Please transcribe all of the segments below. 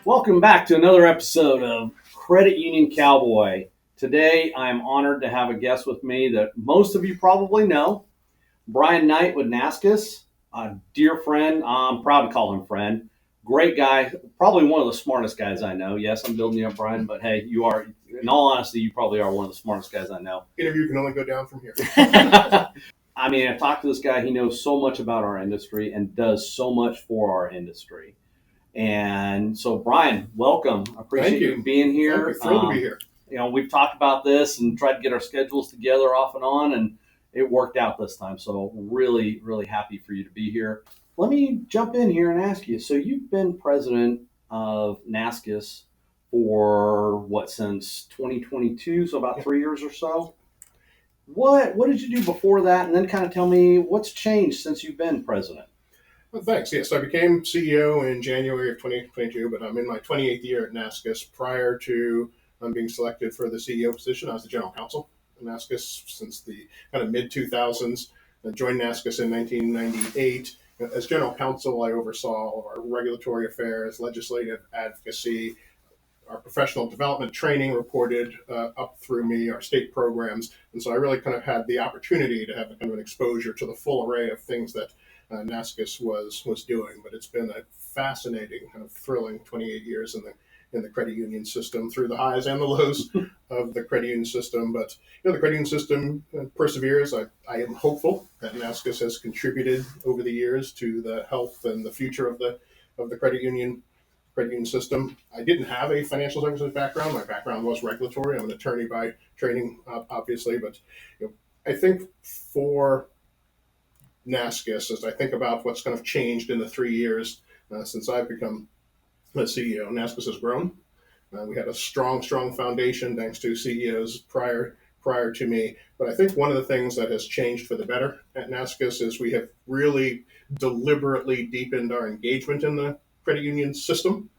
Welcome back to another episode of Credit Union Cowboy. Today, I am honored to have a guest with me that most of you probably know, Brian Knight with NASCUS, a dear friend. I'm proud to call him friend. Great guy, probably one of the smartest guys I know. Yes, I'm building you up, Brian, but hey, you are, in all honesty, you probably are one of the smartest guys I know. Interview can only go down from here. I mean, I talked to this guy. He knows so much about our industry and does so much for our industry. And so, Brian, welcome. I appreciate you being here. Thank you. Thrilled to be here. We've talked about this and tried to get our schedules together off and on, and it worked out this time. So really, really happy for you to be here. Let me jump in here and ask you. So you've been president of NASCUS for since 2022, so about 3 years or so. What did you do before that? And then kind of tell me what's changed since you've been president. Well, thanks. Yes, I became CEO in January of 2022, but I'm in my 28th year at NASCUS. Prior to being selected for the CEO position, I was the general counsel at NASCUS since the kind of mid-2000s. I joined NASCUS in 1998. As general counsel, I oversaw all of our regulatory affairs, legislative advocacy, our professional development training reported up through me, our state programs. And so I really kind of had the opportunity to have kind of an exposure to the full array of things that NASCUS was doing. But it's been a fascinating, kind of thrilling 28 years in the credit union system, through the highs and the lows of the credit union system. But the credit union system perseveres. I am hopeful that NASCUS has contributed over the years to the health and the future of the credit union system. I didn't have a financial services background. My background was regulatory. I'm an attorney by training, obviously. But I think for NASCUS, as I think about what's kind of changed in the 3 years since I've become the CEO, NASCUS has grown. We had a strong foundation thanks to CEOs prior to me. But I think one of the things that has changed for the better at NASCUS is we have really deliberately deepened our engagement in the credit union system,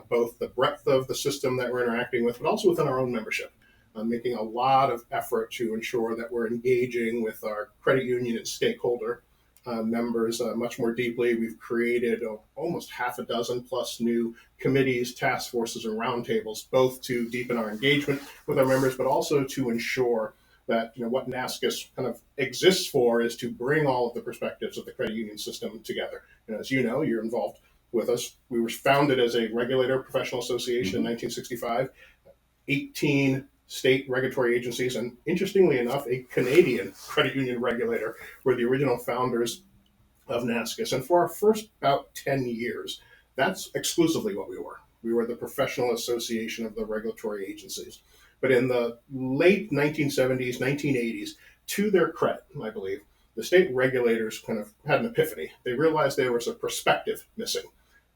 both the breadth of the system that we're interacting with, but also within our own membership. Making a lot of effort to ensure that we're engaging with our credit union and stakeholder members much more deeply. We've created almost half a dozen plus new committees, task forces, and roundtables, both to deepen our engagement with our members, but also to ensure that what NASCUS kind of exists for is to bring all of the perspectives of the credit union system together. As you know, you're involved with us. We were founded as a regulator professional association in 1965, 18 state regulatory agencies, and interestingly enough, a Canadian credit union regulator were the original founders of NASCUS. And for our first about 10 years, that's exclusively what we were. We were the professional association of the regulatory agencies. But in the late 1970s, 1980s, to their credit, I believe, the state regulators kind of had an epiphany. They realized there was a perspective missing.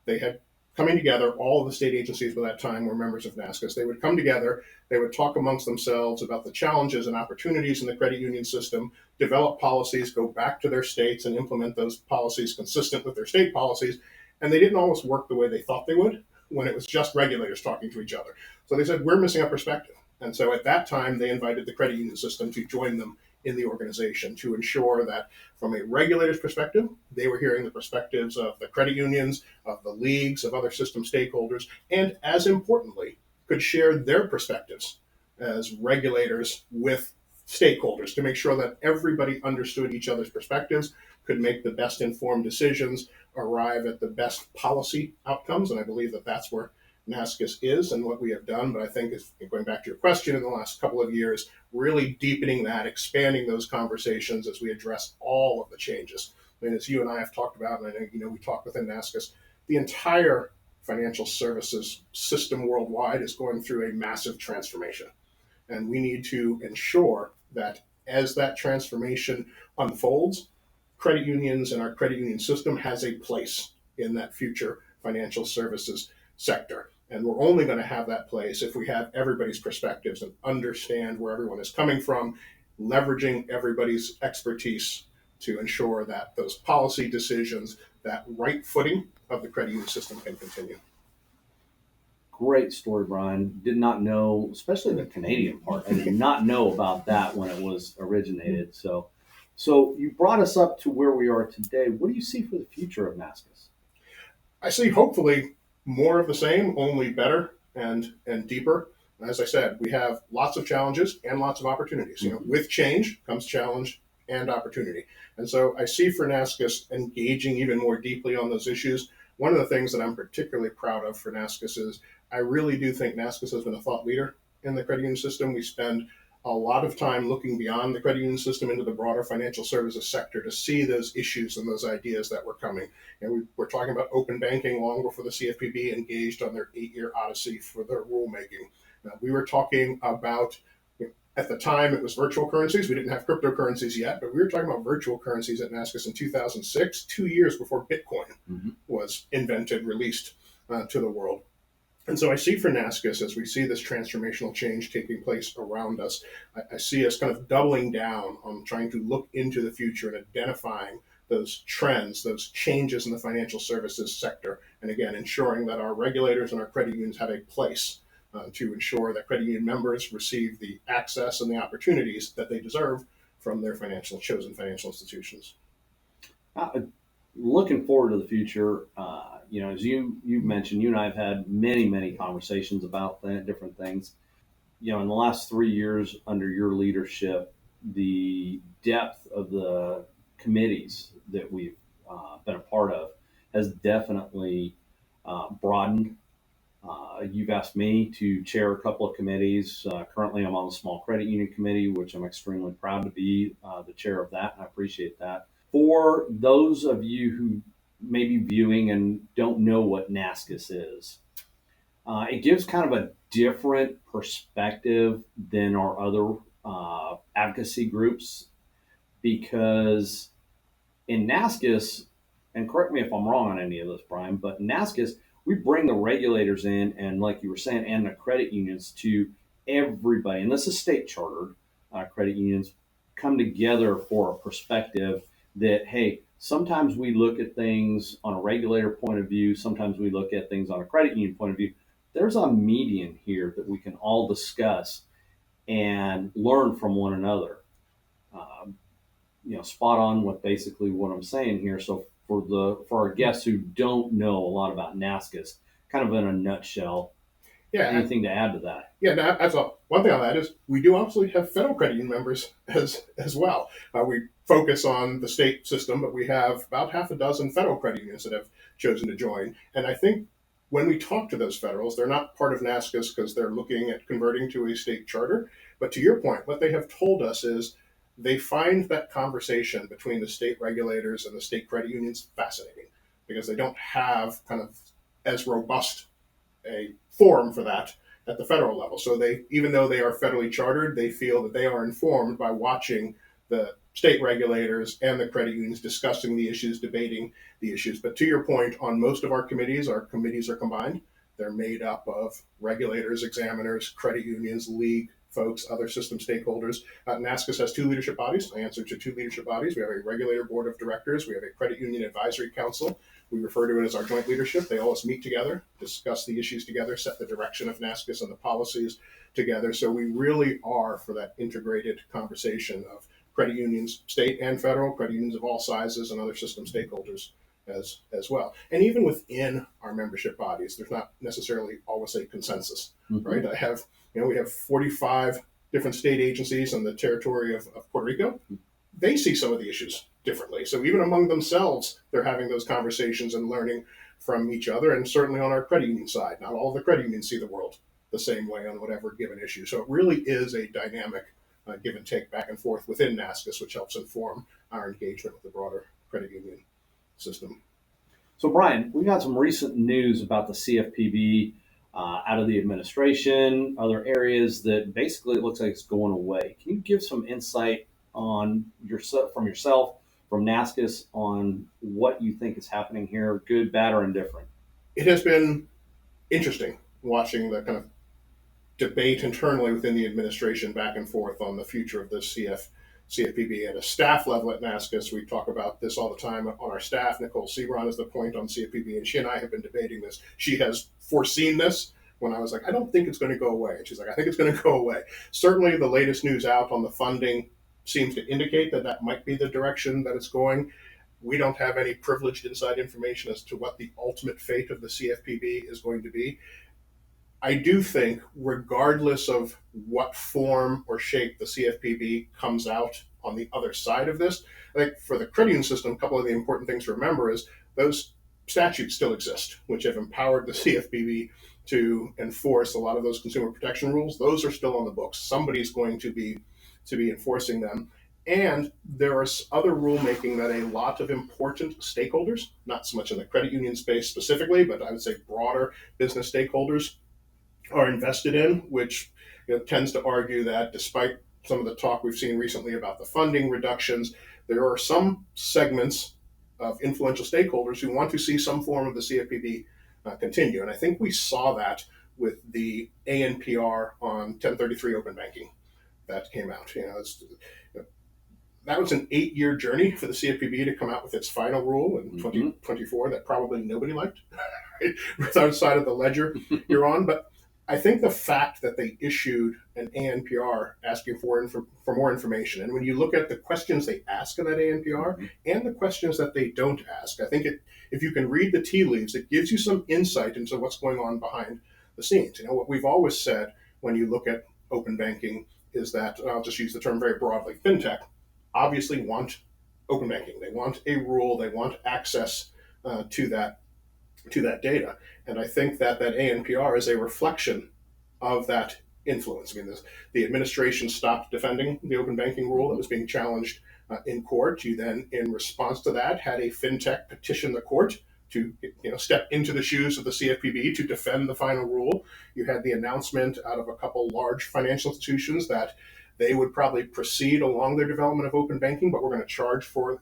They had coming together, all of the state agencies by that time were members of NASCUS. They would come together, they would talk amongst themselves about the challenges and opportunities in the credit union system, develop policies, go back to their states and implement those policies consistent with their state policies. And they didn't always work the way they thought they would when it was just regulators talking to each other. So they said, we're missing a perspective. And so at that time, they invited the credit union system to join them in the organization to ensure that from a regulator's perspective, they were hearing the perspectives of the credit unions, of the leagues, of other system stakeholders, and as importantly, could share their perspectives as regulators with stakeholders to make sure that everybody understood each other's perspectives, could make the best informed decisions, arrive at the best policy outcomes. And I believe that that's where NASCUS is and what we have done. But I think, is going back to your question, in the last couple of years, really deepening that, expanding those conversations as we address all of the changes. I mean, as you and I have talked about, and I know we talk within NASCUS, the entire financial services system worldwide is going through a massive transformation. And we need to ensure that as that transformation unfolds, credit unions and our credit union system has a place in that future financial services sector. And we're only going to have that place if we have everybody's perspectives and understand where everyone is coming from, leveraging everybody's expertise to ensure that those policy decisions, that right footing of the credit union system can continue. Great story, Brian. Did not know, especially the Canadian part. I did not know about that when it was originated. So you brought us up to where we are today. What do you see for the future of NASCUS? I see, hopefully, more of the same, only better and deeper. As I said, we have lots of challenges and lots of opportunities. With change comes challenge and opportunity. And so I see for NASCUS engaging even more deeply on those issues. One of the things that I'm particularly proud of for NASCUS is I really do think NASCUS has been a thought leader in the credit union system. We spend a lot of time looking beyond the credit union system into the broader financial services sector to see those issues and those ideas that were coming. And we were talking about open banking long before the CFPB engaged on their 8-year odyssey for their rulemaking. We were talking about, at the time, it was virtual currencies. We didn't have cryptocurrencies yet, but we were talking about virtual currencies at NASCUS in 2006, 2 years before Bitcoin was invented, released to the world. And so I see for NASCUS, as we see this transformational change taking place around us, I see us kind of doubling down on trying to look into the future and identifying those trends, those changes in the financial services sector, and again, ensuring that our regulators and our credit unions have a place to ensure that credit union members receive the access and the opportunities that they deserve from their chosen financial institutions. Looking forward to the future, as you mentioned, you and I have had many conversations about different things. In the last 3 years under your leadership, the depth of the committees that we've been a part of has definitely broadened. You've asked me to chair a couple of committees. Currently, I'm on the Small Credit Union Committee, which I'm extremely proud to be the chair of that, and I appreciate that. For those of you who may be viewing and don't know what NASCUS is, it gives kind of a different perspective than our other advocacy groups, because in NASCUS, and correct me if I'm wrong on any of this, Brian, but in NASCUS, we bring the regulators in, and like you were saying, and the credit unions to everybody. And this is state chartered credit unions come together for a perspective that, hey, sometimes we look at things on a regulator point of view, sometimes we look at things on a credit union point of view. There's a median here that we can all discuss and learn from one another. Spot on with basically what I'm saying here. So for our guests who don't know a lot about NASCUS, kind of in a nutshell, anything to add to that? Yeah, that's all. One thing on that is we do obviously have federal credit union members as well. We focus on the state system, but we have about half a dozen federal credit unions that have chosen to join. And I think when we talk to those federals, they're not part of NASCUS because they're looking at converting to a state charter. But to your point, what they have told us is they find that conversation between the state regulators and the state credit unions fascinating because they don't have kind of as robust a forum for that at the federal level. So even though they are federally chartered, they feel that they are informed by watching the state regulators and the credit unions discussing the issues, debating the issues. But to your point, on most of our committees are combined. They're made up of regulators, examiners, credit unions, league folks, other system stakeholders. NASCUS has 2 leadership bodies. I answer to 2 leadership bodies. We have a regulator board of directors. We have a credit union advisory council. We refer to it as our joint leadership. They always meet together, discuss the issues together, set the direction of NASCUS and the policies together. So we really are for that integrated conversation of credit unions, state and federal, credit unions of all sizes, and other system stakeholders as well. And even within our membership bodies, there's not necessarily always a consensus, right? We have 45 different state agencies in the territory of Puerto Rico. They see some of the issues differently. So even among themselves, they're having those conversations and learning from each other. And certainly on our credit union side, not all the credit unions see the world the same way on whatever given issue. So it really is a dynamic give and take back and forth within NASCUS, which helps inform our engagement with the broader credit union system. So Brian, we got some recent news about the CFPB out of the administration, other areas that basically it looks like it's going away. Can you give some insight on from yourself, from NASCUS, on what you think is happening here, good, bad, or indifferent? It has been interesting watching the kind of debate internally within the administration back and forth on the future of the CFPB. At a staff level at NASCUS, we talk about this all the time on our staff. Nicole Sebron is the point on CFPB, and she and I have been debating this. She has foreseen this when I was like, I don't think it's going to go away. And she's like, I think it's going to go away. Certainly the latest news out on the funding seems to indicate that might be the direction that it's going. We don't have any privileged inside information as to what the ultimate fate of the CFPB is going to be. I do think, regardless of what form or shape the CFPB comes out on the other side of this, I think for the credit union system, a couple of the important things to remember is those statutes still exist, which have empowered the CFPB to enforce a lot of those consumer protection rules. Those are still on the books. Somebody's going to be enforcing them. And there is other rulemaking that a lot of important stakeholders, not so much in the credit union space specifically, but I would say broader business stakeholders, are invested in, which tends to argue that despite some of the talk we've seen recently about the funding reductions, there are some segments of influential stakeholders who want to see some form of the CFPB continue. And I think we saw that with the ANPR on 1033 open banking that came out. That was an 8-year journey for the CFPB to come out with its final rule in 2024 that probably nobody liked, right? Outside of the ledger you're on. But I think the fact that they issued an ANPR asking for more information, and when you look at the questions they ask in that ANPR and the questions that they don't ask, I think if you can read the tea leaves, it gives you some insight into what's going on behind the scenes. What we've always said when you look at open banking is that, and I'll just use the term very broadly, fintech obviously want open banking. They want a rule. They want access to that data. And I think that ANPR is a reflection of that influence. The administration stopped defending the open banking rule that was being challenged in court. You then, in response to that, had a fintech petition the court to step into the shoes of the CFPB to defend the final rule. You had the announcement out of a couple large financial institutions that they would probably proceed along their development of open banking, but we're going to charge for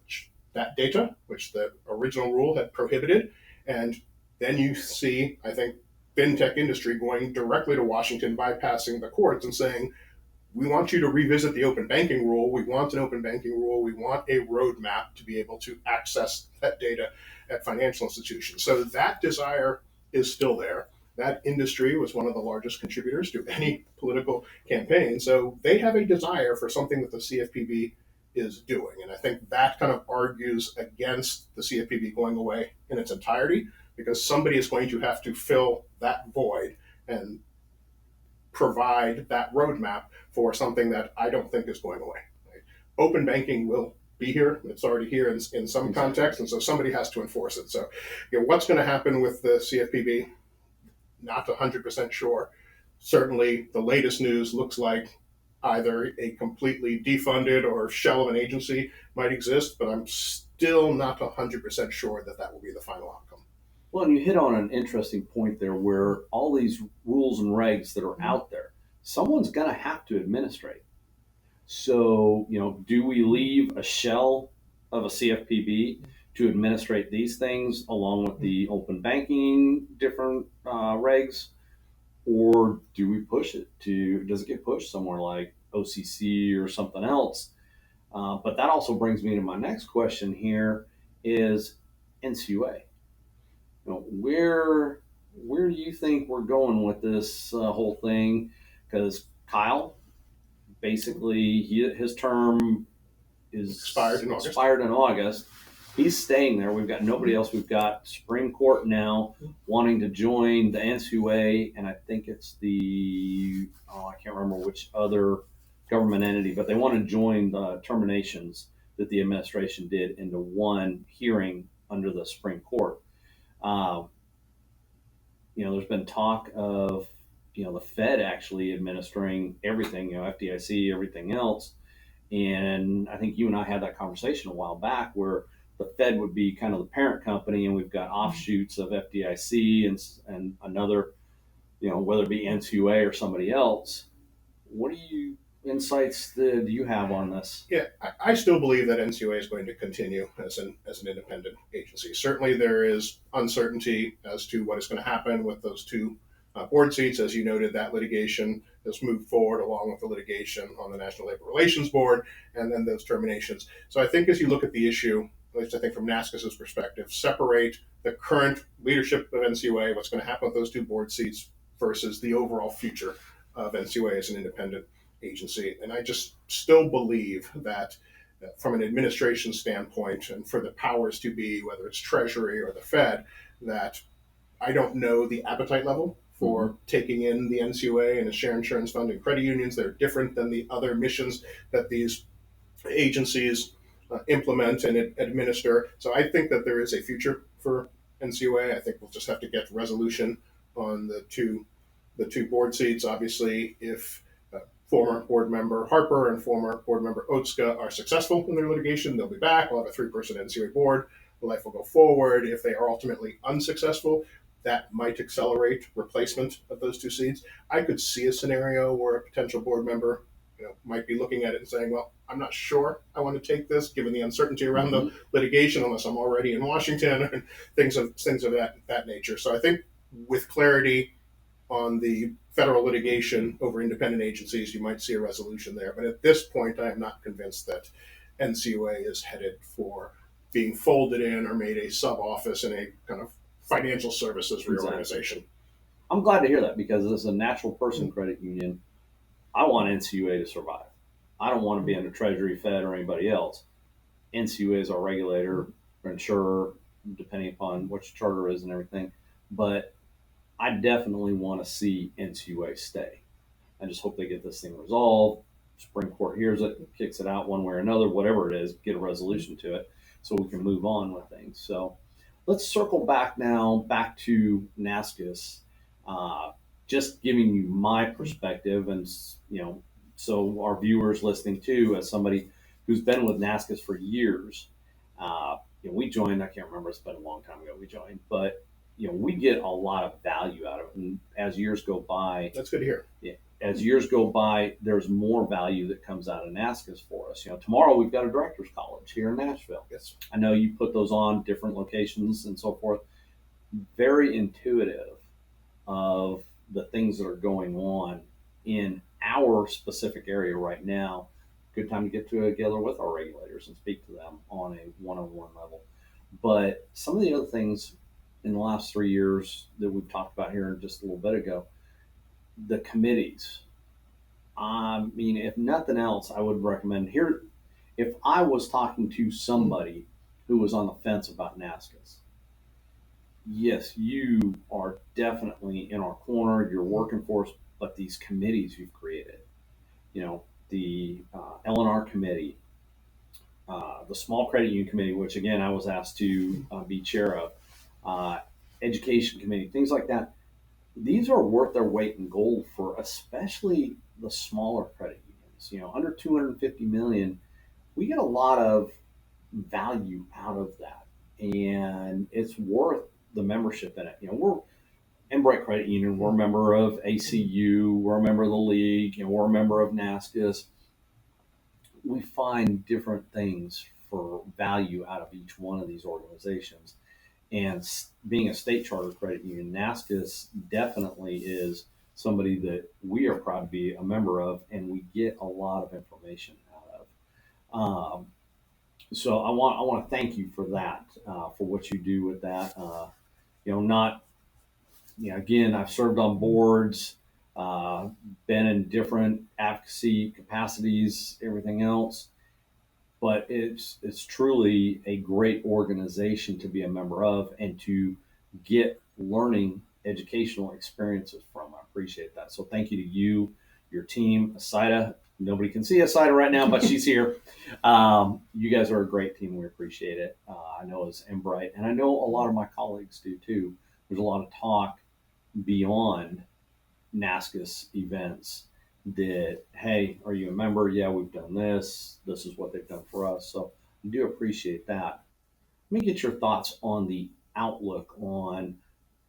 that data, which the original rule had prohibited. And then you see, I think, fintech industry going directly to Washington, bypassing the courts and saying, we want you to revisit the open banking rule. We want an open banking rule. We want a roadmap to be able to access that data at financial institutions. So that desire is still there. That industry was one of the largest contributors to any political campaign. So they have a desire for something that the CFPB is doing. And I think that kind of argues against the CFPB going away in its entirety, because somebody is going to have to fill that void and provide that roadmap for something that I don't think is going away. Right? Open banking will be here. It's already here in some context, and so somebody has to enforce it. So what's going to happen with the CFPB? Not 100% sure. Certainly, the latest news looks like either a completely defunded or shell of an agency might exist, but I'm still not 100% sure that will be the final outcome. Well, and you hit on an interesting point there where all these rules and regs that are out there, someone's going to have to administrate. So, do we leave a shell of a CFPB to administrate these things along with the open banking different regs? Or do we push it does it get pushed somewhere like OCC or something else? But that also brings me to my next question here is NCUA. Where do you think we're going with this whole thing? Because Kyle, basically, his term is expired in August. He's staying there. We've got nobody else. We've got Supreme Court now wanting to join the NCUA, and I think it's I can't remember which other government entity, but they want to join the terminations that the administration did into one hearing under the Supreme Court. There's been talk of, the Fed actually administering everything, FDIC, everything else. And I think you and I had that conversation a while back where the Fed would be kind of the parent company, and we've got offshoots of FDIC and another, whether it be NCUA or somebody else. What insights do you have on this? Yeah, I still believe that NCUA is going to continue as an independent agency. Certainly there is uncertainty as to what is going to happen with those two board seats. As you noted, that litigation has moved forward along with the litigation on the National Labor Relations Board and then those terminations. So I think as you look at the issue, at least I think from NASCUS's perspective, separate the current leadership of NCUA, what's going to happen with those two board seats versus the overall future of NCUA as an independent agency. And I just still believe that from an administration standpoint and for the powers to be, whether it's Treasury or the Fed, that I don't know the appetite level for taking in the NCUA and the share insurance fund and credit unions. They're different than the other missions that these agencies implement and administer. So I think that there is a future for NCUA. I think we'll just have to get resolution on the two board seats. Obviously, if former board member Harper and former board member Otska are successful in their litigation, they'll be back. We'll have a three-person NCUA board. Life will go forward. If they are ultimately unsuccessful, that might accelerate replacement of those two seats. I could see a scenario where a potential board member, might be looking at it and saying, "Well, I'm not sure I want to take this, given the uncertainty around the litigation, unless I'm already in Washington," and things of that nature. So I think with clarity on the federal litigation over independent agencies, you might see a resolution there. But at this point, I am not convinced that NCUA is headed for being folded in or made a sub office in a kind of financial services reorganization. Exactly. I'm glad to hear that, because as a natural person credit union, I want NCUA to survive. I don't want to be under Treasury, Fed, or anybody else. NCUA is our regulator, or insurer, depending upon what your charter is and everything. But I definitely want to see NCUA stay. I just hope they get this thing resolved. Supreme Court hears it, kicks it out one way or another, whatever it is, get a resolution to it so we can move on with things. So let's circle back now, back to NASCUS. Just giving you my perspective, and so our viewers listening too, as somebody who's been with NASCUS for years. We joined. I can't remember. It's been a long time ago we joined, but we get a lot of value out of it. And as years go by, That's good to hear. yeah, as years go by, there's more value that comes out of NASCUS for us. Tomorrow we've got a director's college here in Nashville. Yes. I know you put those on different locations and so forth. Very intuitive of the things that are going on in our specific area right now. Good time to get together with our regulators and speak to them on a one-on-one level. But some of the other things in the last 3 years that we've talked about here just a little bit ago, the committees. I mean, if nothing else, I would recommend here, if I was talking to somebody who was on the fence about NASCUS, yes, you are definitely in our corner. You're working for us, but these committees you've created, the L&R committee, the small credit union committee, which again I was asked to be chair of, education committee, things like that. These are worth their weight in gold for especially the smaller credit unions. Under 250 million, we get a lot of value out of that, and it's worth the membership in it. We're Embright Credit Union. We're a member of ACU. We're a member of the league. We're a member of NASCUS. We find different things for value out of each one of these organizations. And being a state charter credit union, NASCUS definitely is somebody that we are proud to be a member of, and we get a lot of information out of. So I want to thank you for that, for what you do with that. Again, I've served on boards, been in different advocacy capacities, everything else. But it's truly a great organization to be a member of and to get learning educational experiences from. I appreciate that. So thank you to you, your team, Asida. Nobody can see Asida right now, but she's here. You guys are a great team. We appreciate it. I know as Embright, and I know a lot of my colleagues do too. There's a lot of talk beyond NASCUS events that, hey, are you a member? Yeah, we've done this. This is what they've done for us. So I do appreciate that. Let me get your thoughts on the outlook on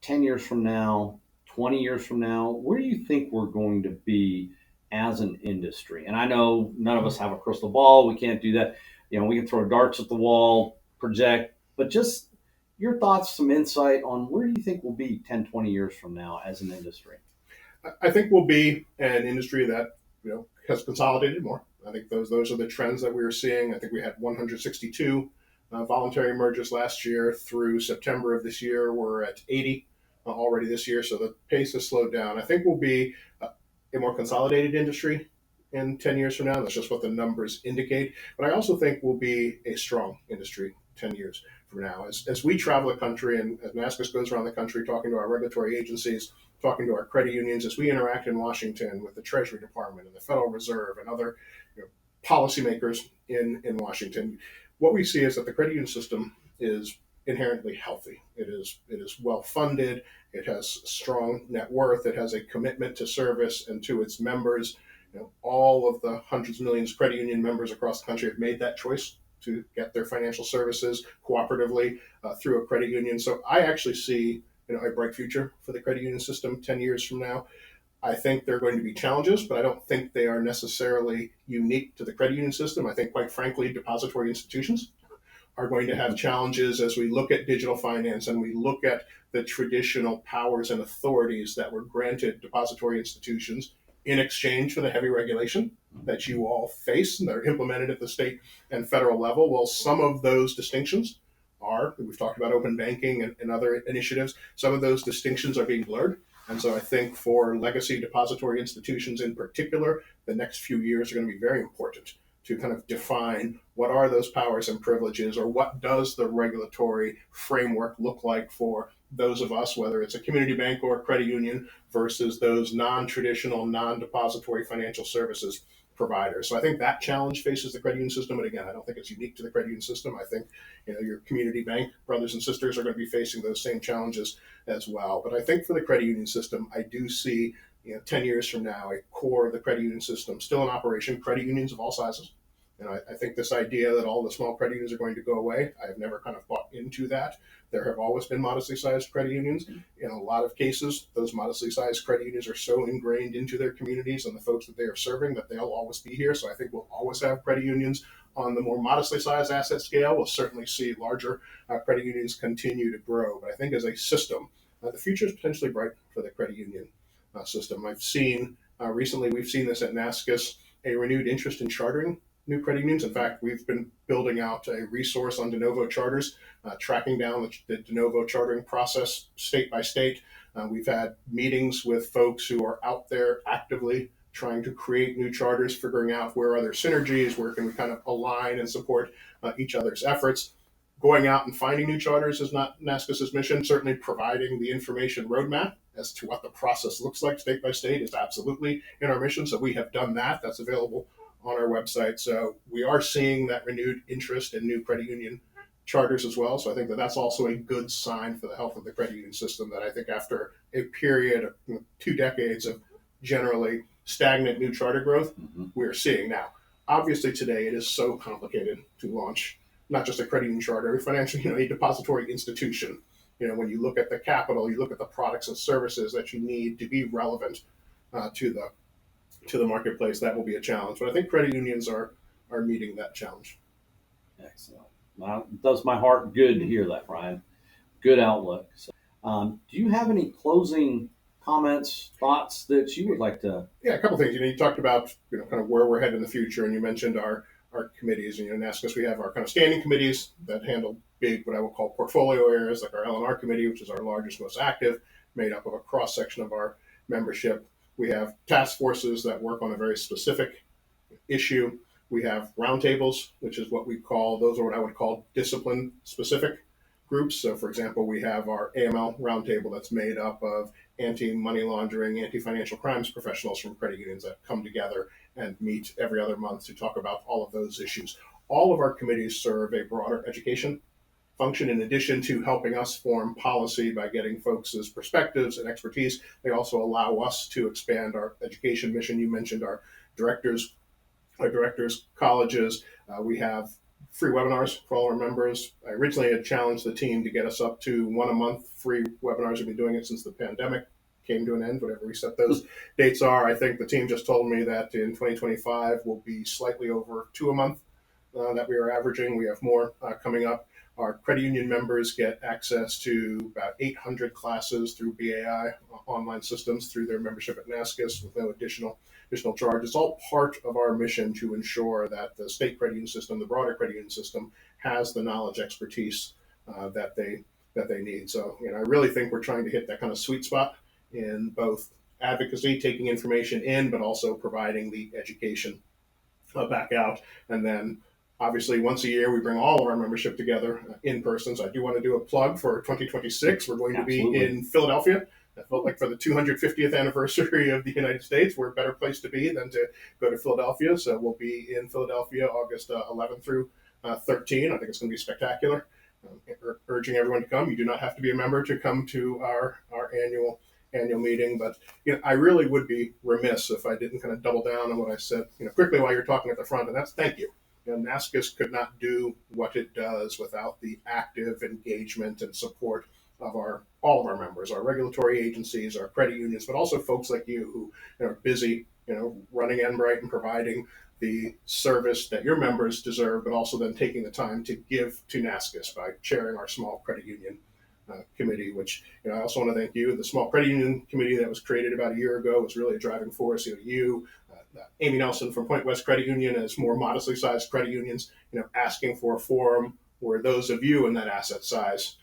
10 years from now, 20 years from now. Where do you think we're going to be as an industry? And I know none of us have a crystal ball. We can't do that. We can throw darts at the wall, project, but just your thoughts, some insight on where do you think we'll be 10, 20 years from now as an industry? I think we'll be an industry that has consolidated more. I think those are the trends that we are seeing. I think we had 162 voluntary mergers last year. Through September of this year, we're at 80 already this year. So the pace has slowed down. I think we'll be a more consolidated industry in 10 years from now. That's just what the numbers indicate. But I also think we'll be a strong industry 10 years from now. As we travel the country and as NASCUS goes around the country talking to our regulatory agencies, talking to our credit unions, as we interact in Washington with the Treasury Department and the Federal Reserve and other policymakers in Washington, what we see is that the credit union system is inherently healthy. It is well funded. It has strong net worth. It has a commitment to service and to its members. All of the hundreds of millions of credit union members across the country have made that choice to get their financial services cooperatively through a credit union. So I actually see a bright future for the credit union system 10 years from now. I think there are going to be challenges, but I don't think they are necessarily unique to the credit union system. I think, quite frankly, depository institutions are going to have challenges as we look at digital finance and we look at the traditional powers and authorities that were granted depository institutions in exchange for the heavy regulation that you all face and that are implemented at the state and federal level. Well, some of those distinctions we've talked about open banking and other initiatives, some of those distinctions are being blurred. And so I think for legacy depository institutions in particular, the next few years are going to be very important to kind of define what are those powers and privileges, or what does the regulatory framework look like for those of us, whether it's a community bank or a credit union, versus those non-traditional, non-depository financial services providers. So I think that challenge faces the credit union system. And again, I don't think it's unique to the credit union system. I think your community bank brothers and sisters are going to be facing those same challenges as well. But I think for the credit union system, I do see 10 years from now, a core of the credit union system still in operation, credit unions of all sizes. And I think this idea that all the small credit unions are going to go away, I have never kind of bought into that. There have always been modestly sized credit unions. In a lot of cases, those modestly sized credit unions are so ingrained into their communities and the folks that they are serving that they'll always be here. So I think we'll always have credit unions on the more modestly sized asset scale. We'll certainly see larger credit unions continue to grow. But I think as a system, the future is potentially bright for the credit union system. I've seen recently, we've seen this at NASCUS, a renewed interest in chartering new credit unions. In fact, we've been building out a resource on de novo charters, tracking down the de novo chartering process state by state. We've had meetings with folks who are out there actively trying to create new charters, figuring out where are there synergies, where can we kind of align and support each other's efforts. Going out and finding new charters is not NASCUS's mission. Certainly providing the information roadmap as to what the process looks like state by state is absolutely in our mission. So we have done that. That's available on our website. So we are seeing that renewed interest in new credit union charters as well. So I think that that's also a good sign for the health of the credit union system, that I think after a period of 2 decades of generally stagnant new charter growth, we're seeing now. Obviously today it is so complicated to launch not just a credit union charter, a depository institution. When you look at the capital, you look at the products and services that you need to be relevant to the marketplace, that will be a challenge. But I think credit unions are meeting that challenge. Excellent. Well, it does my heart good to hear that, Brian. Good outlook. So, do you have any closing comments, thoughts that you would like to? Yeah, a couple things. You talked about kind of where we're headed in the future, and you mentioned our committees. And in NASCUS, we have our kind of standing committees that handle big, what I would call portfolio areas, like our L&R committee, which is our largest, most active, made up of a cross section of our membership. We have task forces that work on a very specific issue. We have roundtables, which is those are what I would call discipline specific groups. So for example, we have our AML roundtable that's made up of anti-money laundering, anti-financial crimes professionals from credit unions that come together and meet every other month to talk about all of those issues. All of our committees serve a broader education function. In addition to helping us form policy by getting folks' perspectives and expertise, they also allow us to expand our education mission. You mentioned our directors colleges. We have free webinars for all our members. I originally had challenged the team to get us up to 1 a month free webinars. We've been doing it since the pandemic came to an end, whatever we set those dates are. I think the team just told me that in 2025 will be slightly over 2 a month that we are averaging. We have more coming up. Our credit union members get access to about 800 classes through BAI online systems through their membership at NASCUS with no additional charge. It's all part of our mission to ensure that the state credit union system, the broader credit union system, has the knowledge, expertise that they need. So I really think we're trying to hit that kind of sweet spot in both advocacy, taking information in, but also providing the education back out. And then obviously once a year we bring all of our membership together in person. So I do want to do a plug for 2026. We're going to be in Philadelphia. I felt like for the 250th anniversary of the United States, we're a better place to be than to go to Philadelphia. So we'll be in Philadelphia August 11th through 13. I think it's going to be spectacular. Urging everyone to come. You do not have to be a member to come to our annual meeting, but I really would be remiss if I didn't kind of double down on what I said quickly while you're talking at the front, and that's thank you. NASCUS could not do what it does without the active engagement and support of all of our members, our regulatory agencies, our credit unions, but also folks like you who are busy running Enbright and providing the service that your members deserve, but also then taking the time to give to NASCUS by chairing our small credit union committee, which I also want to thank you. The small credit union committee that was created about a year ago was really a driving force. Amy Nelson from Point West Credit Union, as more modestly sized credit unions, asking for a forum where those of you in that asset size,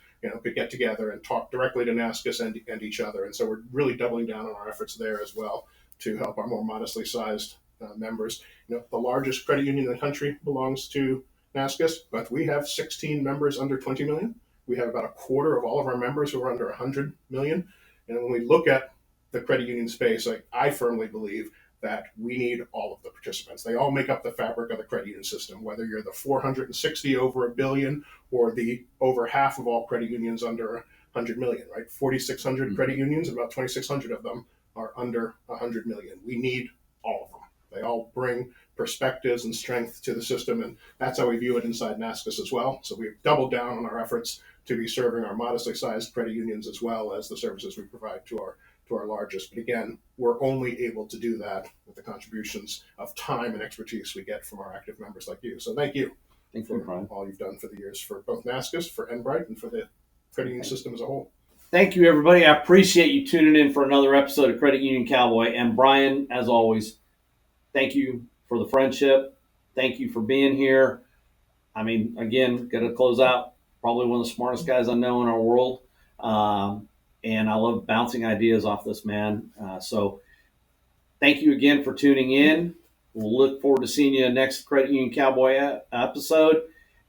could get together and talk directly to NASCUS and each other. And so we're really doubling down on our efforts there as well to help our more modestly sized members. The largest credit union in the country belongs to NASCUS, but we have 16 members under 20 million. We have about a quarter of all of our members who are under 100 million. And when we look at the credit union space, I firmly believe that we need all of the participants. They all make up the fabric of the credit union system, whether you're the 460 over $1 billion or the over half of all credit unions under 100 million, right? 4,600 credit unions, and about 2,600 of them are under 100 million. We need all of them. They all bring perspectives and strength to the system, and that's how we view it inside NASCUS as well. So we've doubled down on our efforts to be serving our modestly sized credit unions as well as the services we provide to our largest. But again, we're only able to do that with the contributions of time and expertise we get from our active members like you. So thank you for all you've done for the years for both NASCUS, for Enbright, and for the credit union system as a whole. Thank you, everybody. I appreciate you tuning in for another episode of Credit Union Cowboy. And Brian, as always, thank you for the friendship. Thank you for being here. I mean, again, got to close out. Probably one of the smartest guys I know in our world. And I love bouncing ideas off this man. So thank you again for tuning in. We'll look forward to seeing you next Credit Union Cowboy episode.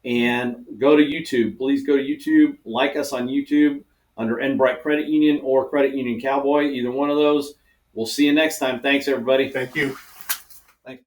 And go to YouTube. Please go to YouTube. Like us on YouTube under Enbright Credit Union or Credit Union Cowboy, either one of those. We'll see you next time. Thanks, everybody. Thank you. Thanks.